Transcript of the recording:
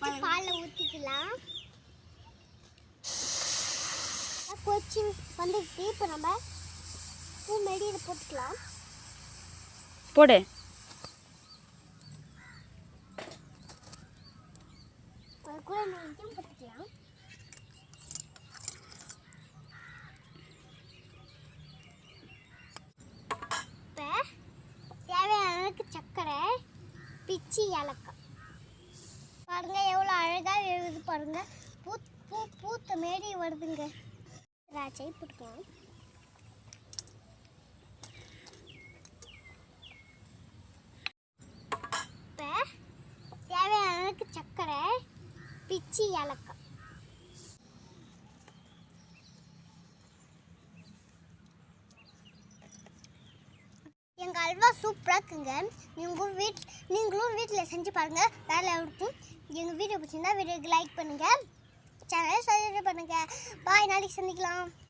பாலில் ஊற்றிக்கலாம். கொச்சி வந்துட்டு இப்போ நம்ம மெடியை போட்டுக்கலாம். போடு. அது கூட நெய்யும் போட்டுக்கலாம். இப்போ தேவையான அளவுக்கு சர்க்கரை, பிச்சி ஏலக்காய். பாருங்க எவ்வளோ அழகாக எழுது பாருங்க. பூத்த மாரி வருதுங்க. திராட்சை போட்டுக்கலாம். இப்போ தேவையான அளவுக்கு சர்க்கரை, பிச்சி ஏலக்காய். எங்கள் அல்வா சூப்பராக இருக்குங்க. நீங்களும் வீட்டில் செஞ்சு பாருங்கள். வேலை இருக்கும். எங்கள் வீடியோ பிடிச்சிருந்தா வீடியோக்கு லைக் பண்ணுங்கள், சேனலை சப்ஸ்கிரைப் பண்ணுங்கள். பாய், நாளைக்கு சந்திக்கலாம்.